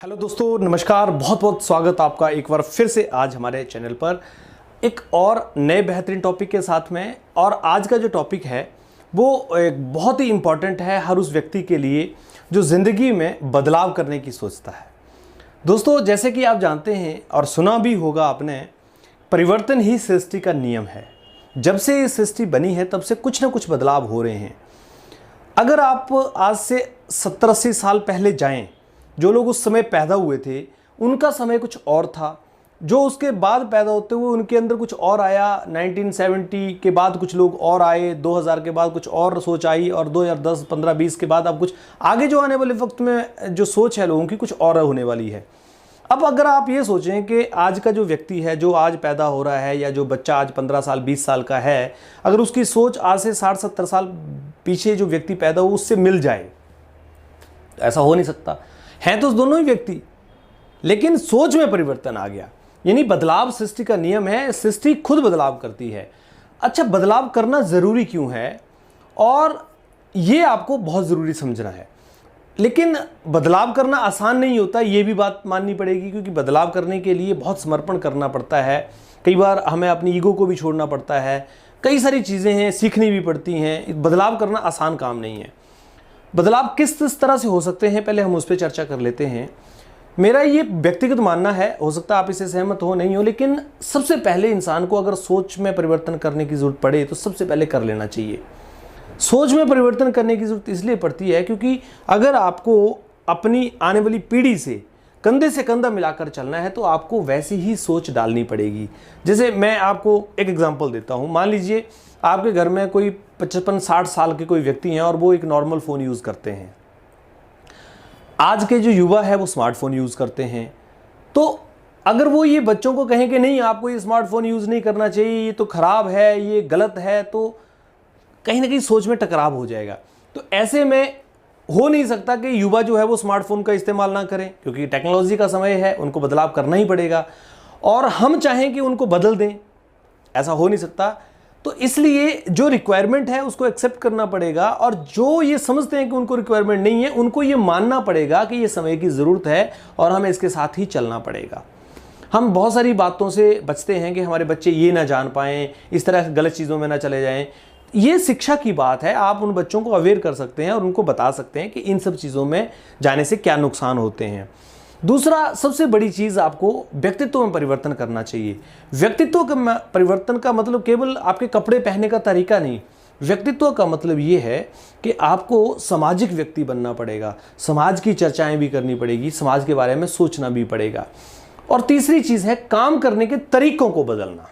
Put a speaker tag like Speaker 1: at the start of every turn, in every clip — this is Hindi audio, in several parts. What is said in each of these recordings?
Speaker 1: हेलो दोस्तों, नमस्कार। बहुत बहुत स्वागत आपका एक बार फिर से आज हमारे चैनल पर एक और नए बेहतरीन टॉपिक के साथ में। और आज का जो टॉपिक है वो एक बहुत ही इम्पॉर्टेंट है हर उस व्यक्ति के लिए जो ज़िंदगी में बदलाव करने की सोचता है। दोस्तों, जैसे कि आप जानते हैं और सुना भी होगा आपने, परिवर्तन ही सृष्टि का नियम है। जब से ये सृष्टि बनी है तब से कुछ ना कुछ बदलाव हो रहे हैं। अगर आप आज से 70-80 साल पहले जाएं, जो लोग उस समय पैदा हुए थे उनका समय कुछ और था, जो उसके बाद पैदा होते हुए उनके अंदर कुछ और आया। 1970 के बाद कुछ लोग और आए, 2000 के बाद कुछ और सोच आई, और 2010, 15, 20 के बाद अब कुछ आगे जो आने वाले वक्त में जो सोच है लोगों की कुछ और होने वाली है। अब अगर आप ये सोचें कि आज का जो व्यक्ति है, जो आज पैदा हो रहा है, या जो बच्चा आज 15 साल 20 साल का है, अगर उसकी सोच आज से 60-70 साल पीछे जो व्यक्ति पैदा हो उससे मिल जाए, ऐसा हो नहीं सकता। हैं तो दोनों ही व्यक्ति, लेकिन सोच में परिवर्तन आ गया। यानी बदलाव सृष्टि का नियम है, सृष्टि खुद बदलाव करती है। अच्छा, बदलाव करना ज़रूरी क्यों है, और ये आपको बहुत ज़रूरी समझना है। लेकिन बदलाव करना आसान नहीं होता, ये भी बात माननी पड़ेगी, क्योंकि बदलाव करने के लिए बहुत समर्पण करना पड़ता है। कई बार हमें अपनी ईगो को भी छोड़ना पड़ता है, कई सारी चीज़ें हैं, सीखनी भी पड़ती हैं। बदलाव करना आसान काम नहीं है। बदलाव किस तरह से हो सकते हैं, पहले हम उस पर चर्चा कर लेते हैं। मेरा ये व्यक्तिगत मानना है, हो सकता है आप इससे सहमत हो नहीं हो, लेकिन सबसे पहले इंसान को अगर सोच में परिवर्तन करने की ज़रूरत पड़े तो सबसे पहले कर लेना चाहिए। सोच में परिवर्तन करने की ज़रूरत इसलिए पड़ती है क्योंकि अगर आपको अपनी आने वाली पीढ़ी से कंधे से कंधा मिलाकर चलना है तो आपको वैसी ही सोच डालनी पड़ेगी। जैसे मैं आपको एक एग्जांपल देता हूँ। मान लीजिए आपके घर में कोई 55-60 साल के कोई व्यक्ति हैं और वो एक नॉर्मल फ़ोन यूज़ करते हैं। आज के जो युवा है वो स्मार्टफोन यूज़ करते हैं। तो अगर वो ये बच्चों को कहें कि नहीं, आपको ये स्मार्टफोन यूज़ नहीं करना चाहिए, ये तो ख़राब है, ये गलत है, तो कहीं ना कहीं सोच में टकराव हो जाएगा। तो ऐसे में हो नहीं सकता कि युवा जो है वो स्मार्टफोन का इस्तेमाल ना करें, क्योंकि टेक्नोलॉजी का समय है, उनको बदलाव करना ही पड़ेगा। और हम चाहें कि उनको बदल दें, ऐसा हो नहीं सकता। तो इसलिए जो रिक्वायरमेंट है उसको एक्सेप्ट करना पड़ेगा, और जो ये समझते हैं कि उनको रिक्वायरमेंट नहीं है उनको ये मानना पड़ेगा कि ये समय की ज़रूरत है और हमें इसके साथ ही चलना पड़ेगा। हम बहुत सारी बातों से बचते हैं कि हमारे बच्चे ये ना जान पाएँ, इस तरह गलत चीज़ों में ना चले जाएँ। ये शिक्षा की बात है, आप उन बच्चों को अवेयर कर सकते हैं और उनको बता सकते हैं कि इन सब चीज़ों में जाने से क्या नुकसान होते हैं। दूसरा, सबसे बड़ी चीज़, आपको व्यक्तित्व में परिवर्तन करना चाहिए। व्यक्तित्व का परिवर्तन का मतलब केवल आपके कपड़े पहनने का तरीका नहीं। व्यक्तित्व का मतलब ये है कि आपको सामाजिक व्यक्ति बनना पड़ेगा, समाज की चर्चाएं भी करनी पड़ेगी, समाज के बारे में सोचना भी पड़ेगा। और तीसरी चीज़ है काम करने के तरीकों को बदलना।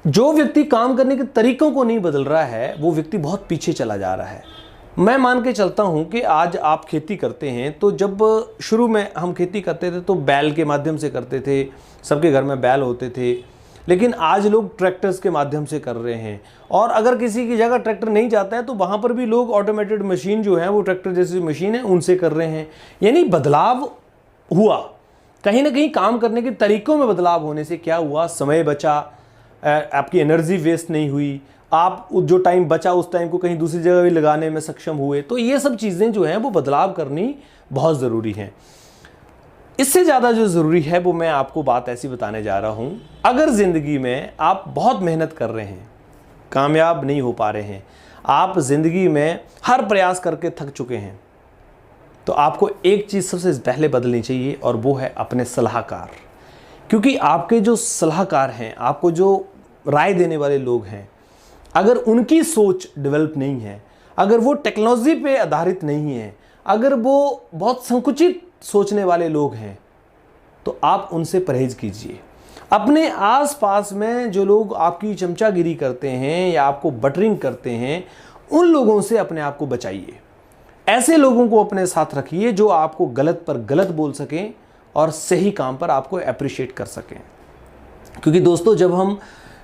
Speaker 1: जो व्यक्ति काम करने के तरीकों को नहीं बदल रहा है वो व्यक्ति बहुत पीछे चला जा रहा है। मैं मान के चलता हूं कि आज आप खेती करते हैं, तो जब शुरू में हम खेती करते थे तो बैल के माध्यम से करते थे, सबके घर में बैल होते थे। लेकिन आज लोग ट्रैक्टर्स के माध्यम से कर रहे हैं, और अगर किसी की जगह ट्रैक्टर नहीं जाता है तो वहाँ पर भी लोग ऑटोमेटेड मशीन जो है वो ट्रैक्टर जैसी मशीन है उनसे कर रहे हैं। यानी बदलाव हुआ, कहीं ना कहीं काम करने के तरीकों में बदलाव होने से क्या हुआ, समय बचा, आपकी एनर्जी वेस्ट नहीं हुई, आप जो टाइम बचा उस टाइम को कहीं दूसरी जगह भी लगाने में सक्षम हुए। तो ये सब चीज़ें जो हैं वो बदलाव करनी बहुत ज़रूरी हैं। इससे ज़्यादा जो ज़रूरी है वो मैं आपको बात ऐसी बताने जा रहा हूँ। अगर ज़िंदगी में आप बहुत मेहनत कर रहे हैं, कामयाब नहीं हो पा रहे हैं, आप ज़िंदगी में हर प्रयास करके थक चुके हैं, तो आपको एक चीज़ सबसे पहले बदलनी चाहिए, और वो है अपने सलाहकार। क्योंकि आपके जो सलाहकार हैं, आपको जो राय देने वाले लोग हैं, अगर उनकी सोच डेवलप नहीं है, अगर वो टेक्नोलॉजी पे आधारित नहीं है, अगर वो बहुत संकुचित सोचने वाले लोग हैं, तो आप उनसे परहेज कीजिए। अपने आसपास में जो लोग आपकी चमचागिरी करते हैं या आपको बटरिंग करते हैं, उन लोगों से अपने आप को बचाइए। ऐसे लोगों को अपने साथ रखिए जो आपको गलत पर गलत बोल सकें और सही काम पर आपको अप्रिशिएट कर सकें। क्योंकि दोस्तों, जब हम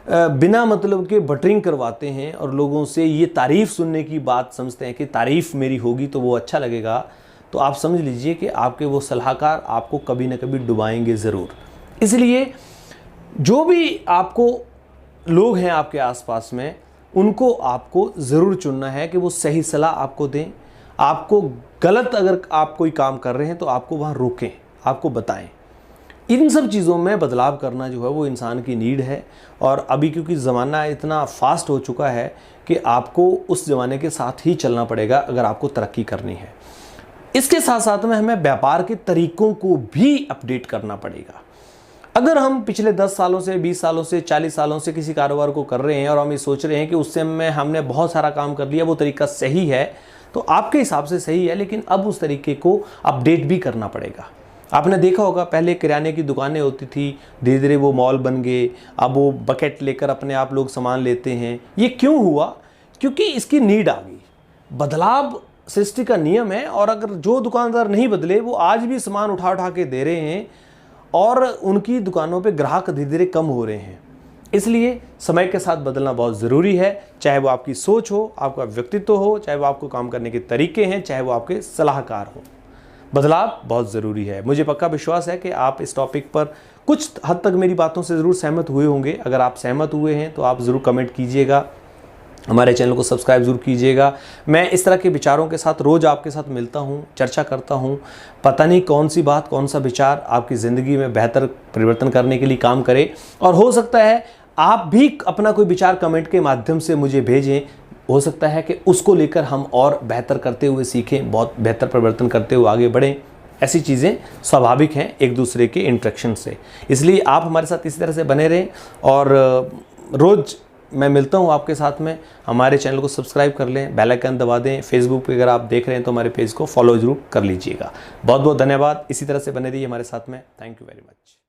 Speaker 1: बिना मतलब के बटरिंग करवाते हैं और लोगों से ये तारीफ़ सुनने की बात समझते हैं कि तारीफ़ मेरी होगी तो वो अच्छा लगेगा, तो आप समझ लीजिए कि आपके वो सलाहकार आपको कभी ना कभी डुबाएंगे ज़रूर। इसलिए जो भी आपको लोग हैं आपके आसपास में, उनको आपको ज़रूर चुनना है कि वो सही सलाह आपको दें, आपको गलत अगर आप कोई काम कर रहे हैं तो आपको वहाँ रोकें, आपको बताएं। इन सब चीज़ों में बदलाव करना जो है वो इंसान की नीड है। और अभी क्योंकि ज़माना इतना फास्ट हो चुका है कि आपको उस ज़माने के साथ ही चलना पड़ेगा अगर आपको तरक्की करनी है। इसके साथ साथ में हमें व्यापार के तरीकों को भी अपडेट करना पड़ेगा। अगर हम पिछले 10 सालों से, 20 सालों से, 40 सालों से किसी कारोबार को कर रहे हैं और हम ये सोच रहे हैं कि उससे में हमने बहुत सारा काम कर लिया, वो तरीका सही है, तो आपके हिसाब से सही है, लेकिन अब उस तरीके को अपडेट भी करना पड़ेगा। आपने देखा होगा पहले किराने की दुकानें होती थी, धीरे धीरे वो मॉल बन गए, अब वो बकेट लेकर अपने आप लोग सामान लेते हैं। ये क्यों हुआ? क्योंकि इसकी नीड आ गई। बदलाव सृष्टि का नियम है, और अगर जो दुकानदार नहीं बदले वो आज भी सामान उठा उठा के दे रहे हैं और उनकी दुकानों पे ग्राहक धीरे धीरे कम हो रहे हैं। इसलिए समय के साथ बदलना बहुत ज़रूरी है, चाहे वो आपकी सोच हो, आपका व्यक्तित्व हो, चाहे वो आपको काम करने के तरीके हैं, चाहे वो आपके सलाहकार हो। बदलाव बहुत ज़रूरी है। मुझे पक्का विश्वास है कि आप इस टॉपिक पर कुछ हद तक मेरी बातों से ज़रूर सहमत हुए होंगे। अगर आप सहमत हुए हैं तो आप ज़रूर कमेंट कीजिएगा, हमारे चैनल को सब्सक्राइब ज़रूर कीजिएगा। मैं इस तरह के विचारों के साथ रोज़ आपके साथ मिलता हूँ, चर्चा करता हूँ। पता नहीं कौन सी बात, कौन सा विचार आपकी ज़िंदगी में बेहतर परिवर्तन करने के लिए काम करे, और हो सकता है आप भी अपना कोई विचार कमेंट के माध्यम से मुझे भेजें। हो सकता है कि उसको लेकर हम और बेहतर करते हुए सीखें, बहुत बेहतर परिवर्तन करते हुए आगे बढ़ें। ऐसी चीज़ें स्वाभाविक हैं एक दूसरे के इंटरेक्शन से, इसलिए आप हमारे साथ इसी तरह से बने रहें। और रोज़ मैं मिलता हूँ आपके साथ में। हमारे चैनल को सब्सक्राइब कर लें, बेल आइकन दबा दें। फेसबुक पे अगर आप देख रहे हैं तो हमारे पेज को फॉलो जरूर कर लीजिएगा। बहुत बहुत धन्यवाद। इसी तरह से बने रहिए हमारे साथ में। Thank you very much.